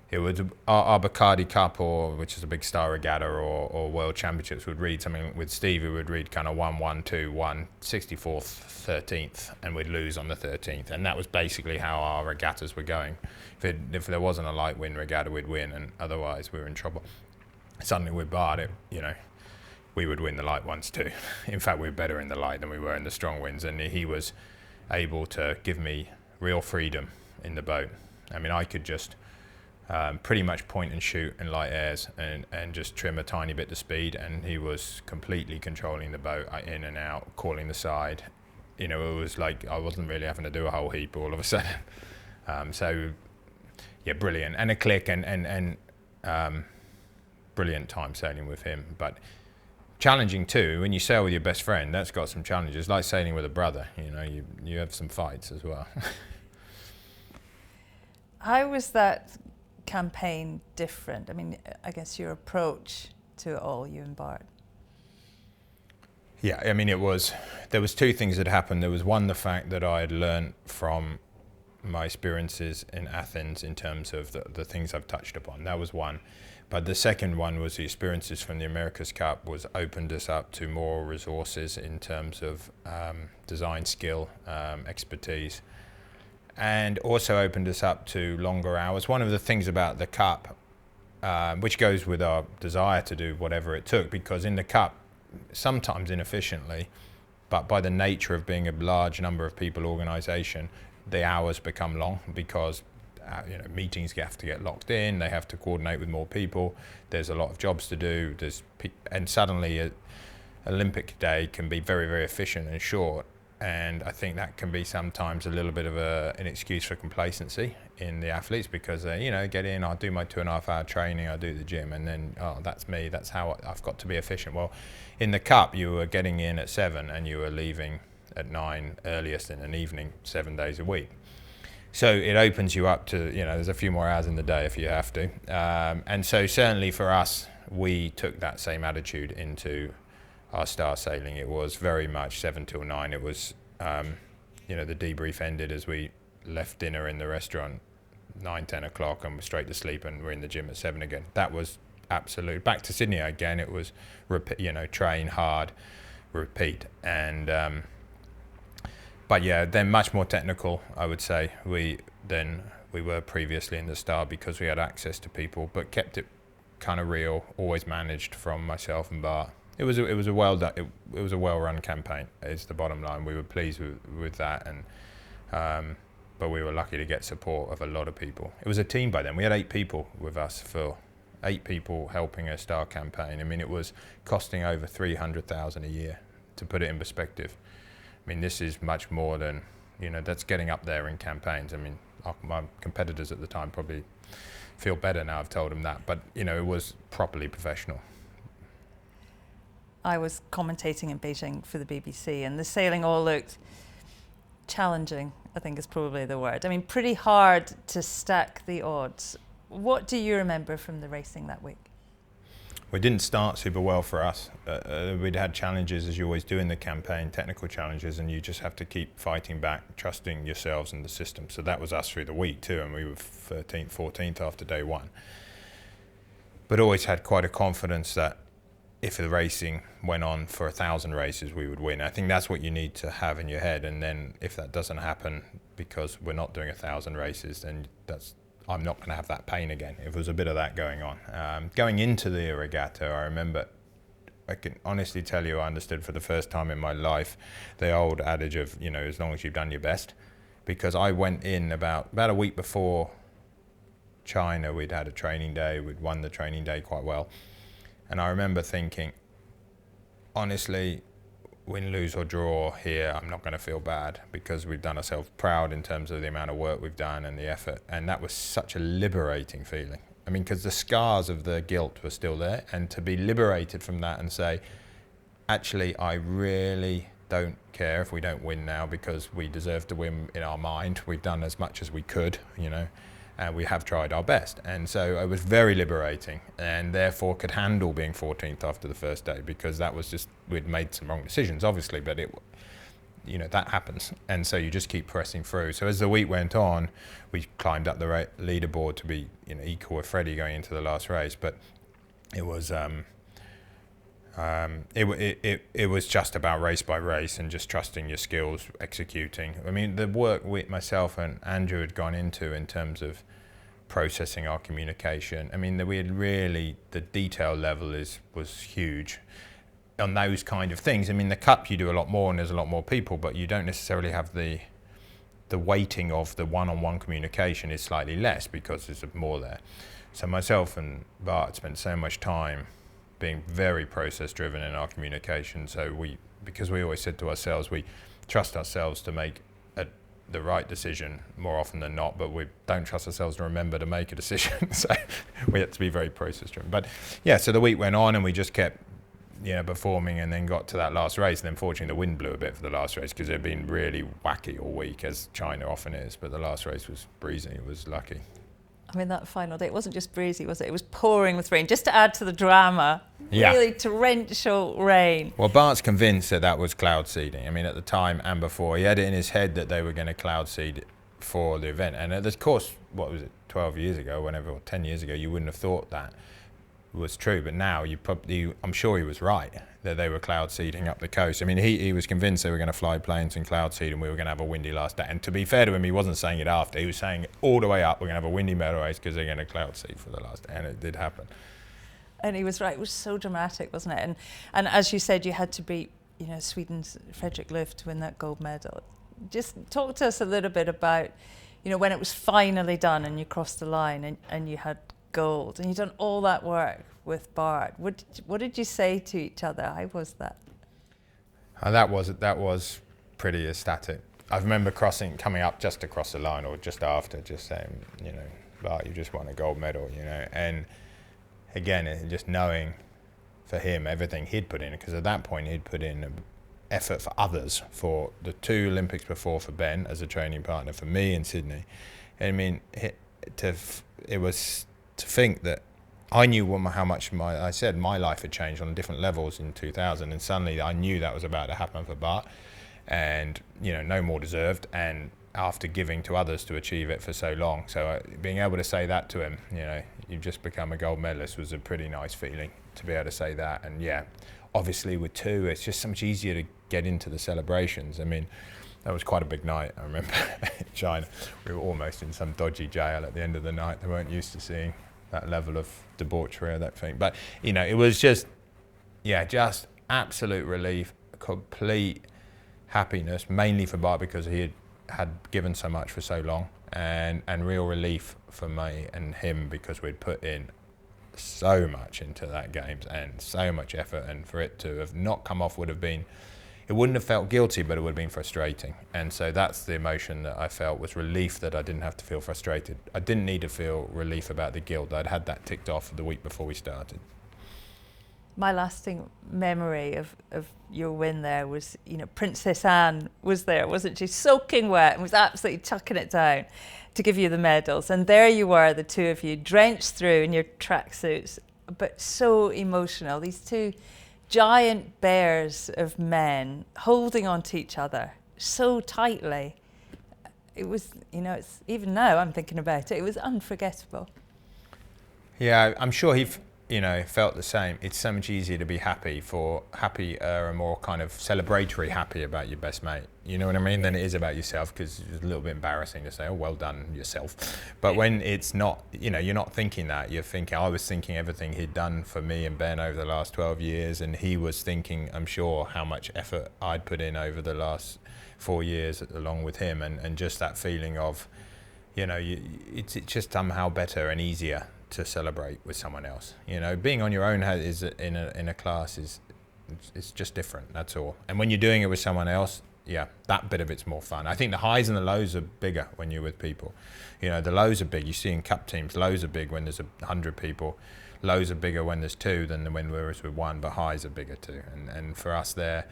it was our Bacardi Cup, which is a big star regatta, or World Championships, would read something with Stevie, would read kind of 1-1-2-1, 64th, 13th, and we'd lose on the 13th. And that was basically how our regattas were going. If there wasn't a light wind regatta, we'd win, and otherwise we were in trouble. Suddenly with Bart, we would win the light ones too. In fact, we were better in the light than we were in the strong winds, and he was able to give me real freedom in the boat. I mean, I could just pretty much point and shoot in light airs and just trim a tiny bit the speed, and he was completely controlling the boat in and out, calling the side. It was like I wasn't really having to do a whole heap all of a sudden. So yeah, brilliant, and a click, and brilliant time sailing with him, but challenging too. When you sail with your best friend, that's got some challenges, like sailing with a brother. You have some fights as well. How was that campaign different? I mean, I guess your approach to it all, you and Bart. Yeah, I mean, there was two things that happened. There was one, the fact that I had learned from my experiences in Athens in terms of the things I've touched upon. That was one. But the second one was the experiences from the America's Cup opened us up to more resources in terms of design skill, expertise, and also opened us up to longer hours. One of the things about the Cup, which goes with our desire to do whatever it took, because in the Cup, sometimes inefficiently, but by the nature of being a large number of people organisation, the hours become long, because meetings have to get locked in, they have to coordinate with more people, there's a lot of jobs to do, and suddenly an Olympic day can be very, very efficient and short. And I think that can be sometimes a little bit of an excuse for complacency in the athletes, because get in, I'll do my 2.5 hour training, I'll do the gym, and then that's me, that's how I've got to be efficient. Well, in the Cup, you were getting in at 7 and you were leaving at 9 earliest in an evening, 7 days a week. So it opens you up to, there's a few more hours in the day if you have to. And so certainly for us, we took that same attitude into our star sailing. It was very much 7 till 9. It was, the debrief ended as we left dinner in the restaurant 9-10 o'clock, and we're straight to sleep, and we're in the gym at 7 again. That was absolute. Back to Sydney again, it was train hard, repeat. And but yeah, then much more technical, I would say, than we were previously in the Star, because we had access to people, but kept it kind of real, always managed from myself and Bart. It was a well-run campaign, is the bottom line. We were pleased with that, and but we were lucky to get support of a lot of people. It was a team by then. We had 8 people with us for 8 people helping a star campaign. I mean, it was costing over 300,000 a year, to put it in perspective. I mean, this is much more than, that's getting up there in campaigns. I mean, my competitors at the time probably feel better now I've told them that, but it was properly professional. I was commentating in Beijing for the BBC, and the sailing all looked challenging, I think is probably the word. I mean, pretty hard to stack the odds. What do you remember from the racing that week? We didn't start super well for us. We'd had challenges, as you always do in the campaign, technical challenges, and you just have to keep fighting back, trusting yourselves and the system. So that was us through the week too, and we were 13th, 14th after day one. But always had quite a confidence that if the racing went on for 1,000 races, we would win. I think that's what you need to have in your head. And then if that doesn't happen because we're not doing 1,000 races, then I'm not going to have that pain again. If there was a bit of that going on. Going into the regatta, I remember, I can honestly tell you, I understood for the first time in my life the old adage of, as long as you've done your best. Because I went in about a week before China, we'd had a training day, we'd won the training day quite well. And I remember thinking, honestly, win, lose or draw here, I'm not going to feel bad, because we've done ourselves proud in terms of the amount of work we've done and the effort. And that was such a liberating feeling. I mean, because the scars of the guilt were still there, and to be liberated from that and say, actually, I really don't care if we don't win now, because we deserve to win in our mind. We've done as much as we could, and we have tried our best. And so it was very liberating, and therefore could handle being 14th after the first day, because that was just, we'd made some wrong decisions, obviously, but that happens. And so you just keep pressing through. So as the week went on, we climbed up the leaderboard to be equal with Freddie going into the last race. But it was it was just about race by race and just trusting your skills, executing. I mean, the work myself and Andrew had gone into in terms of processing our communication. I mean, the detail level was huge on those kind of things. I mean, the cup you do a lot more and there's a lot more people, but you don't necessarily have the weighting of the one-on-one communication is slightly less because there's more there. So myself and Bart spent so much time being very process driven in our communication. So because we always said to ourselves, we trust ourselves to make the right decision more often than not, but we don't trust ourselves to remember to make a decision. So we had to be very process driven. But yeah, so the week went on and we just kept performing, and then got to that last race, and then fortunately the wind blew a bit for the last race, because it had been really wacky all week, as China often is, but the last race was breezy. It was lucky. I mean, that final day, it wasn't just breezy, was it? It was pouring with rain, just to add to the drama. Yeah. Really torrential rain. Well, Bart's convinced that was cloud seeding. I mean, at the time and before, he had it in his head that they were going to cloud seed for the event. And of course, what was it, 12 years ago, or 10 years ago, you wouldn't have thought that was true. But now, I'm sure he was right, that they were cloud seeding up the coast. I mean, he was convinced they were going to fly planes and cloud seed, and we were going to have a windy last day. And to be fair to him, he wasn't saying it after. He was saying it all the way up, we're going to have a windy medal race because they're going to cloud seed for the last day. And it did happen. And he was right. It was so dramatic, wasn't it? And as you said, you had to beat, Sweden's Fredrik Löf to win that gold medal. Just talk to us a little bit about, when it was finally done and you crossed the line and you had gold, and you've done all that work with Bart. What did you say to each other? How was that? That was pretty ecstatic. I remember coming up just to cross the line, or just after, just saying, Bart, you just won a gold medal, and again, just knowing for him everything he'd put in, because at that point he'd put in effort for others, for the 2 Olympics before for Ben as a training partner, for me in Sydney. I mean, it was to think that I knew how much my life had changed on different levels in 2000, and suddenly I knew that was about to happen for Bart, and no more deserved, and after giving to others to achieve it for so long. So being able to say that to him, you've just become a gold medalist, was a pretty nice feeling to be able to say that. And yeah, obviously with 2, it's just so much easier to get into the celebrations. I mean, that was quite a big night. I remember in China, we were almost in some dodgy jail at the end of the night. They weren't used to seeing that level of debauchery or that thing. But, it was just absolute relief, complete happiness, mainly for Bart because he had given so much for so long, and real relief for me and him because we'd put in so much into that games and so much effort, and for it to have not come off would have been, it wouldn't have felt guilty, but it would have been frustrating. And so that's the emotion that I felt, was relief that I didn't have to feel frustrated. I didn't need to feel relief about the guilt. I'd had that ticked off the week before we started. My lasting memory of your win there was, Princess Anne was there, wasn't she? Soaking wet and was absolutely chucking it down to give you the medals. And there you were, the two of you, drenched through in your tracksuits, but so emotional. These two giant bears of men holding on to each other so tightly. It was, it's, even now I'm thinking about it, it was unforgettable. Yeah, I'm sure he felt the same. It's so much easier to be happier and more kind of celebratory happy about your best mate, you know what I mean, than it is about yourself, because it's a little bit embarrassing to say, oh, well done yourself. But when it's not, you're not thinking that, you're thinking, I was thinking everything he'd done for me and Ben over the last 12 years, and he was thinking, I'm sure, how much effort I'd put in over the last 4 years along with him, and just that feeling of, it's just somehow better and easier to celebrate with someone else. Being on your own is in a class it's just different, that's all. And when you're doing it with someone else, yeah, that bit of it's more fun. I think the highs and the lows are bigger when you're with people. The lows are big. You see in cup teams, lows are big when there's 100 people. Lows are bigger when there's 2 than when we're with 1, but highs are bigger too. And for us there,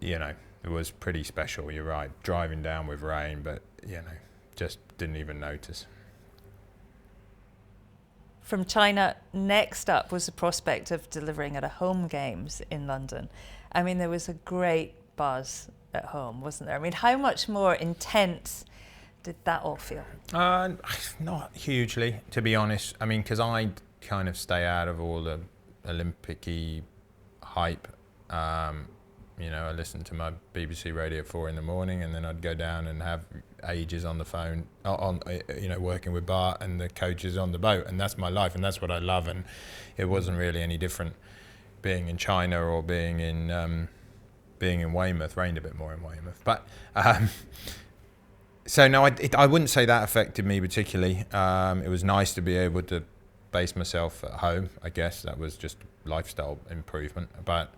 it was pretty special. You're right, driving down with rain, but just didn't even notice. From China, next up was the prospect of delivering at a home games in London. I mean, there was a great buzz at home, wasn't there? I mean, how much more intense did that all feel? Not hugely, to be honest. I mean, because I kind of stay out of all the Olympic-y hype. I listened to my BBC radio at 4 in the morning, and then I'd go down and have ages on the phone, working with Bart and the coaches on the boat, and that's my life, and that's what I love. And it wasn't really any different being in China or being in Weymouth. Rained a bit more in Weymouth, but so no, I wouldn't say that affected me particularly. It was nice to be able to base myself at home. I guess that was just lifestyle improvement, but.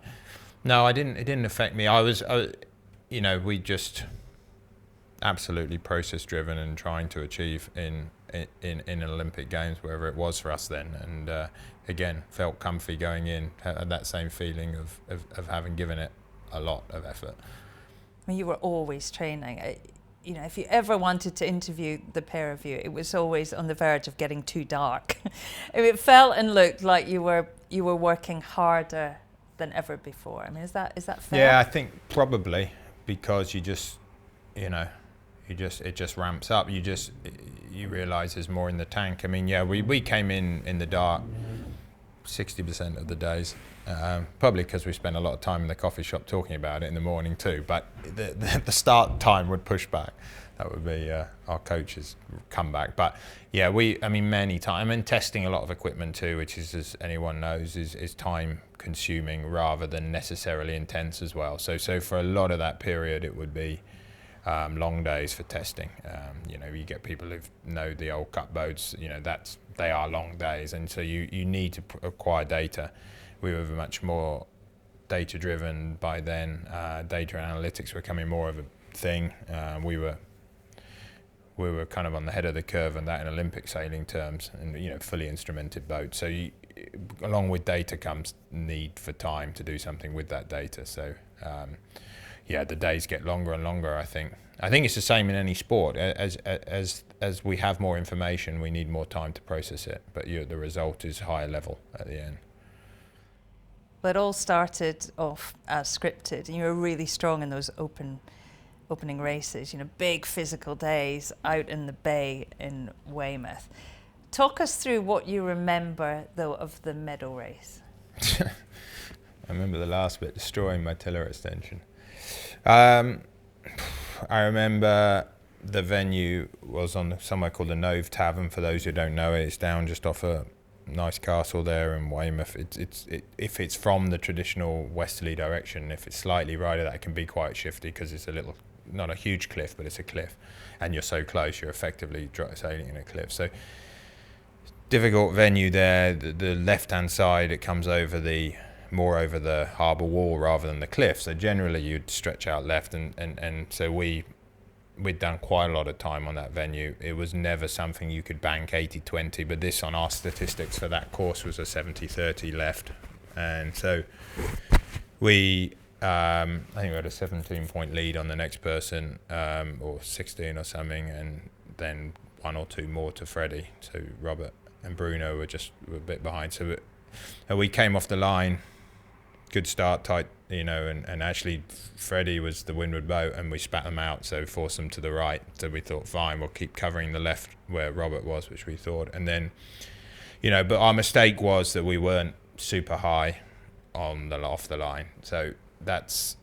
No, it didn't affect me. We just absolutely process driven and trying to achieve in Olympic Games, wherever it was for us then. And again, felt comfy going in, had that same feeling of having given it a lot of effort. I mean, you were always training. If you ever wanted to interview the pair of you, it was always on the verge of getting too dark. It felt and looked like you were working harder than ever before. I mean, is that fair? Yeah, I think probably because it just ramps up. You realise there's more in the tank. I mean, yeah, we came in the dark 60% of the days, probably because we spent a lot of time in the coffee shop talking about it in the morning too. But the start time would push back. That would be our coaches come back. But yeah, many times, and testing a lot of equipment too, which is, as anyone knows, is time consuming rather than necessarily intense as well. So for a lot of that period, it would be long days for testing. You get people who know the old cup boats, they are long days, and so you need to acquire data. We were much more data driven by then. Data analytics were becoming more of a thing. We were kind of on the head of the curve on that in Olympic sailing terms, and fully instrumented boats. So along with data comes need for time to do something with that data. So the days get longer and longer. I think it's the same in any sport. As we have more information, we need more time to process it. But the result is higher level at the end. Well, it all started off as scripted, and you were really strong in those opening races, big physical days out in the bay in Weymouth. Talk us through what you remember, though, of the medal race. I remember the last bit, destroying my tiller extension. I remember the venue was on somewhere called the Nove Tavern. For those who don't know it, it's down just off a nice castle there in Weymouth. If it's from the traditional westerly direction, if it's slightly right of that, it can be quite shifty because it's not a huge cliff, but it's a cliff, and you're so close, you're effectively sailing in a cliff. So difficult venue there. The left-hand side, it comes over more over the harbour wall rather than the cliff. So generally you'd stretch out left, and so we'd done quite a lot of time on that venue. It was never something you could bank 80-20, but this on our statistics for that course was a 70-30 left. And so I think we had a 17-point lead on the next person, or 16 or something, and then 1 or 2 more to Freddie. So Robert and Bruno were a bit behind. So we came off the line, good start, tight, and actually Freddie was the windward boat, and we spat them out, so forced them to the right. So we thought, fine, we'll keep covering the left where Robert was, which we thought. And then, but our mistake was that we weren't super high off the line. So it's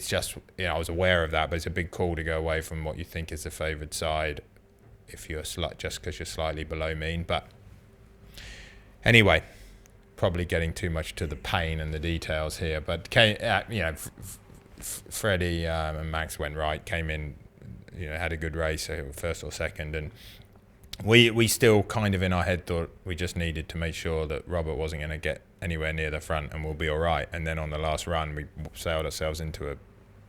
just, I was aware of that, but it's a big call to go away from what you think is the favoured side if you're just because you're slightly below mean. But anyway, probably getting too much to the pain and the details here. But Freddie and Max went right, came in, had a good race, first or second, and we still kind of in our head thought we just needed to make sure that Robert wasn't going to get anywhere near the front and we'll be all right. And then on the last run, we sailed ourselves into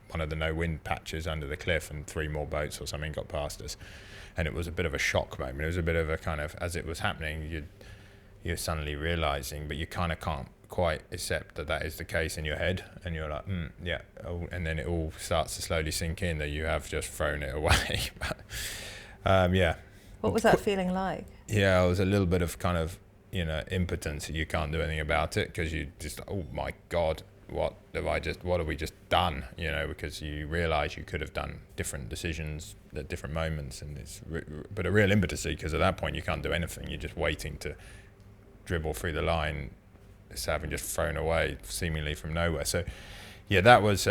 one of the no wind patches under the cliff, and 3 more boats or something got past us. And it was a bit of a shock moment. It was a bit of a kind of, as it was happening, you're suddenly realising, but you kind of can't quite accept that is the case in your head, and you're like, yeah. Oh, and then it all starts to slowly sink in that you have just thrown it away. But, yeah. What was that feeling like? Yeah, it was a little bit of kind of, impotence. You can't do anything about it because you just, oh my God, what have we just done? Because you realise you could have done different decisions at different moments, and but a real impotency, because at that point you can't do anything. You're just waiting to dribble through the line, having just thrown away seemingly from nowhere. So, yeah, that was.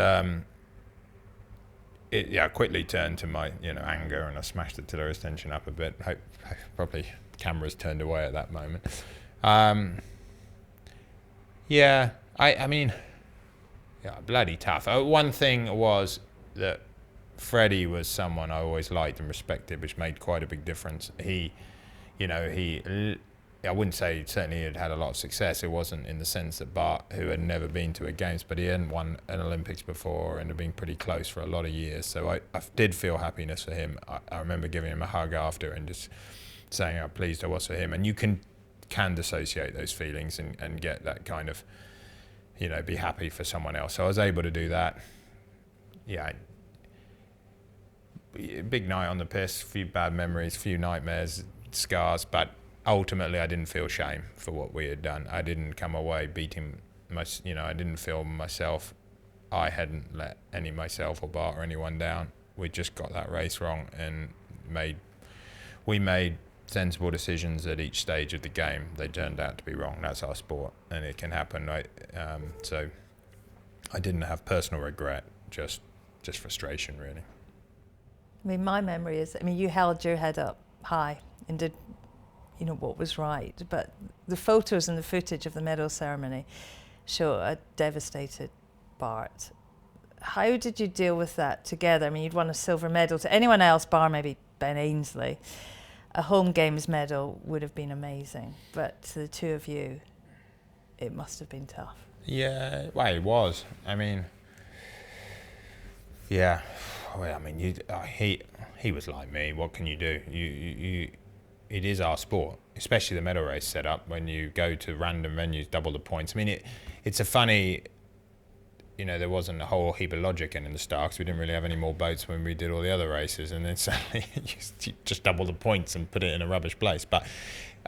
It quickly turned to my anger, and I smashed the tiller tension up a bit. Probably cameras turned away at that moment. I mean, bloody tough. One thing was that Freddie was someone I always liked and respected, which made quite a big difference. I wouldn't say certainly he had a lot of success. It wasn't in the sense that Bart, who had never been to a Games, but he hadn't won an Olympics before and had been pretty close for a lot of years. So I did feel happiness for him. I remember giving him a hug after and just saying how pleased I was for him. And you can dissociate those feelings and get that kind of, be happy for someone else. So I was able to do that. Yeah. Big night on the piss, a few bad memories, a few nightmares, scars, but ultimately I didn't feel shame for what we had done. I didn't come away beating I didn't feel myself. I hadn't let myself or Bart or anyone down. We just got that race wrong, and we made sensible decisions at each stage of the game. They turned out to be wrong. That's our sport, and it can happen, right? So I didn't have personal regret, just frustration, really. I mean, my memory is, you held your head up high and did what was right, but the photos and the footage of the medal ceremony show a devastated Bart. How did you deal with that together? You'd won a silver medal. To anyone else, bar maybe Ben Ainsley, a home games medal would have been amazing, but to the two of you, it must have been tough. Yeah, well, it was. Yeah. Well, he was like me. What can you do? It is our sport, especially the medal race setup. When you go to random venues, double the points. It's a funny. There wasn't a whole heap of logic in the start, because we didn't really have any more boats when we did all the other races, and then suddenly you just double the points and put it in a rubbish place. But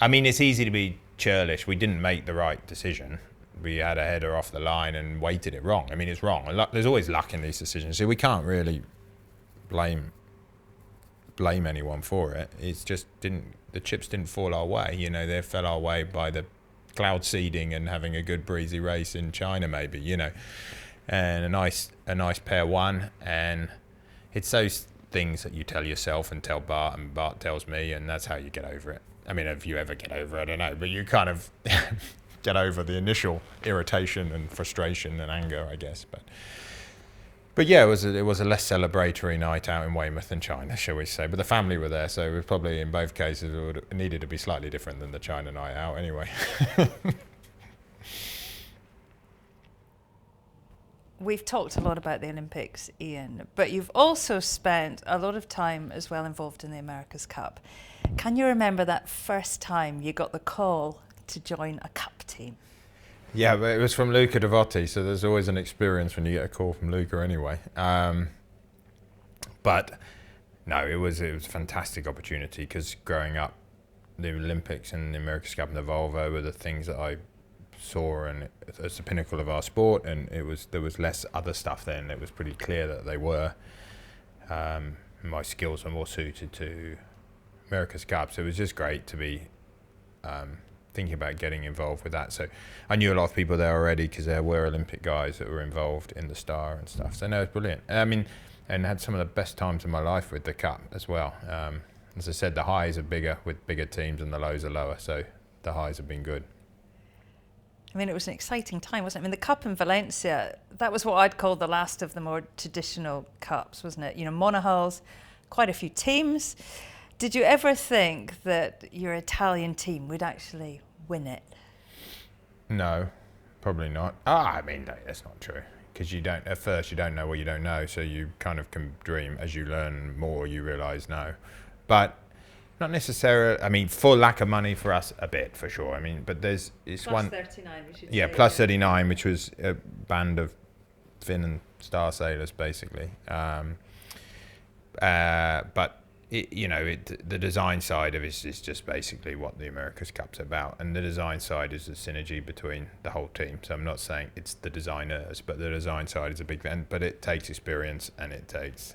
it's easy to be churlish. We didn't make the right decision. We had a header off the line and weighted it wrong. It's wrong. There's always luck in these decisions, so we can't really blame anyone for it. It's just the chips didn't fall our way. They fell our way by the cloud seeding and having a good breezy race in China, maybe. And a nice pair won, and it's those things that you tell yourself and tell Bart, and Bart tells me, and that's how you get over it. If you ever get over it, I don't know, but you kind of get over the initial irritation and frustration and anger, I guess. But But yeah, it was a less celebratory night out in Weymouth than China, shall we say. But the family were there, so it was probably in both cases it needed to be slightly different than the China night out anyway. We've talked a lot about the Olympics, Iain, but you've also spent a lot of time as well involved in the America's Cup. Can you remember that first time you got the call to join a cup team? Yeah, but it was from Luca Devotti, so there's always an experience when you get a call from Luca anyway. But no, it was a fantastic opportunity because growing up, the Olympics and the America's Cup and the Volvo were the things that I saw and as the pinnacle of our sport, and there was less other stuff then. It was pretty clear that they were. My skills were more suited to America's Cup, so it was just great to be thinking about getting involved with that. So I knew a lot of people there already because there were Olympic guys that were involved in the Star and stuff. So no, it's brilliant. I mean, and had some of the best times of my life with the Cup as well. As I said, the highs are bigger with bigger teams and the lows are lower, so the highs have been good. I mean, it was an exciting time, wasn't it? I mean, the Cup in Valencia, that was what I'd call the last of the more traditional Cups, wasn't it? You know, monohulls, quite a few teams. Did you ever think that your Italian team would actually win it? No, probably not. I mean, that's not true. Because at first you don't know what you don't know, so you kind of can dream. As you learn more, you realise no. But not necessarily. I mean, for lack of money for us, a bit for sure. I mean, but it's plus one. 39, we should Yeah, say. plus 39, which was a band of Finn and Star sailors, basically. But the design side of it is just basically what the America's Cup's about, and the design side is the synergy between the whole team. So I'm not saying it's the designers, but the design side is a big thing. But it takes experience, and it takes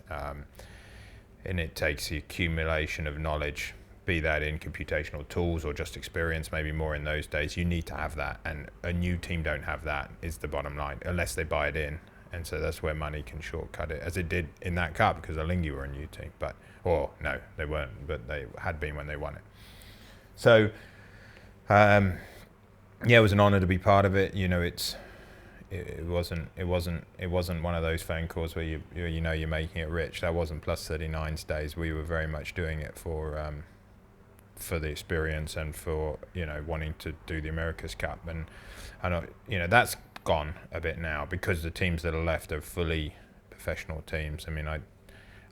the accumulation of knowledge, be that in computational tools or just experience, maybe more in those days. You need to have that, and a new team don't have that, is the bottom line, unless they buy it in. And so that's where money can shortcut it, as it did in that Cup, because Alinghi were a new team, no, they weren't, but they had been when they won it. So, yeah, it was an honour to be part of it. You know, it wasn't one of those phone calls where you know you're making it rich. That wasn't plus 39's days. We were very much doing it for the experience and for wanting to do the America's Cup, and that's gone a bit now because the teams that are left are fully professional teams. I mean, I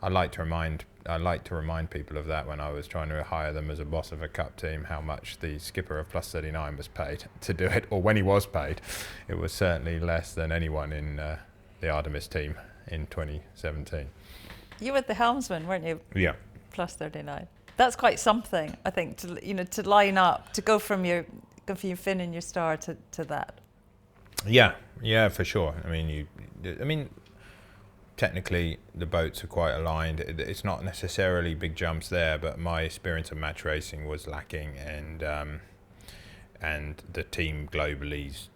like to remind people of that when I was trying to hire them as a boss of a Cup team, how much the skipper of plus 39 was paid to do it, or when he was paid, it was certainly less than anyone in the Artemis team in 2017. You were the helmsman, weren't you? Yeah. Plus 39. That's quite something, I think, to line up, to go from your fin and your Star to that. Yeah, for sure. I mean, technically the boats are quite aligned. It's not necessarily big jumps there, but my experience of match racing was lacking, and the team globally's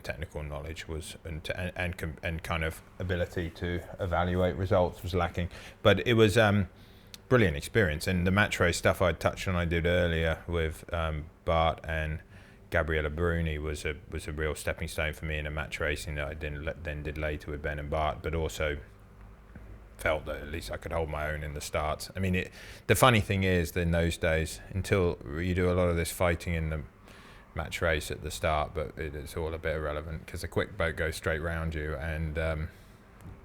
technical knowledge was and kind of ability to evaluate results was lacking. But it was brilliant experience, and the match race stuff I touched on, I did earlier with Bart and Gabriella Bruni was a real stepping stone for me in a match racing that I then did later with Ben and Bart, but also felt that at least I could hold my own in the starts. I mean, the funny thing is that in those days, until you do a lot of this fighting in the match race at the start, but it's all a bit irrelevant because the quick boat goes straight round you, and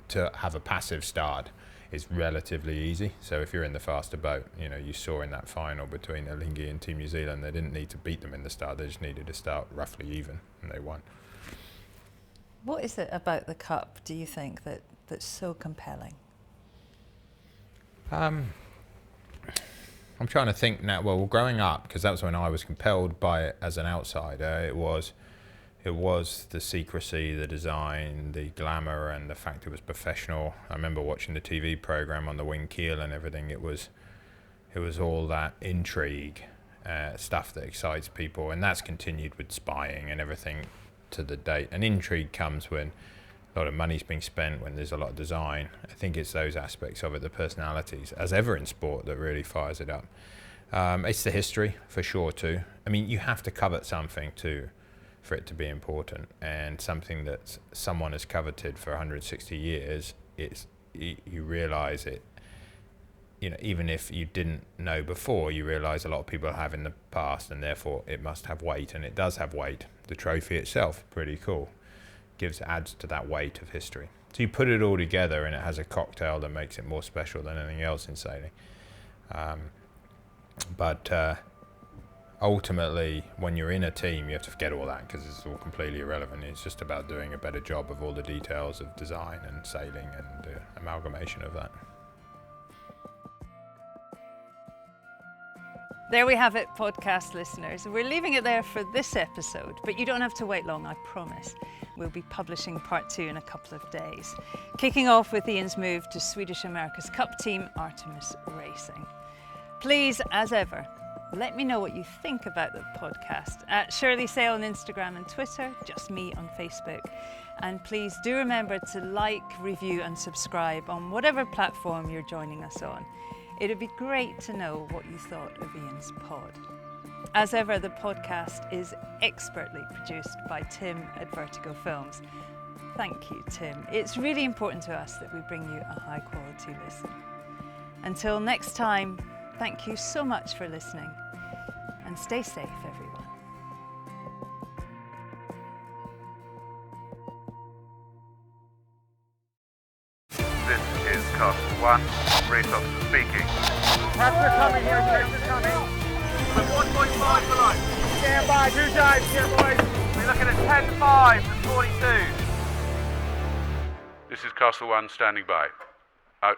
to have a passive start is relatively easy. So if you're in the faster boat, you saw in that final between Alinghi and Team New Zealand, they didn't need to beat them in the start, they just needed to start roughly even, and they won. What is it about the Cup, do you think, that's so compelling? I'm trying to think now. Well, growing up, because that was when I was compelled by it as an outsider, it was the secrecy, the design, the glamour, and the fact it was professional. I remember watching the TV program on the wing keel and everything. It was all that intrigue, stuff that excites people, and that's continued with spying and everything to the date. And intrigue comes when a lot of money's being spent, when there's a lot of design. I think it's those aspects of it, the personalities, as ever in sport, that really fires it up. It's the history, for sure, too. I mean, you have to covet something to for it to be important, and something that someone has coveted for 160 years. You realise it. You know, even if you didn't know before, you realise a lot of people have in the past, and therefore it must have weight, and it does have weight. The trophy itself, pretty cool, adds to that weight of history. So you put it all together, and it has a cocktail that makes it more special than anything else in sailing. But ultimately, when you're in a team, you have to forget all that, because it's all completely irrelevant. It's just about doing a better job of all the details of design and sailing and the amalgamation of that. There we have it, podcast listeners. We're leaving it there for this episode, but you don't have to wait long, I promise. We'll be publishing part 2 in a couple of days, kicking off with Iain's move to Swedish America's Cup team Artemis Racing. Please, as ever, let me know what you think about the podcast at Shirley Sail on Instagram and Twitter, just me on Facebook. And please do remember to like, review and subscribe on whatever platform you're joining us on. It'd be great to know what you thought of Iain's pod. As ever, the podcast is expertly produced by Tim at Vertigo Films. Thank you, Tim. It's really important to us that we bring you a high quality listen. Until next time, thank you so much for listening, and stay safe, everyone. This is Castle 1. Race officer speaking. Pressure coming here, pressure coming. We're 1.5 below. Stand by, 2 dives here, boys. We're looking at 10.5 to 42. This is Castle 1 standing by. Out.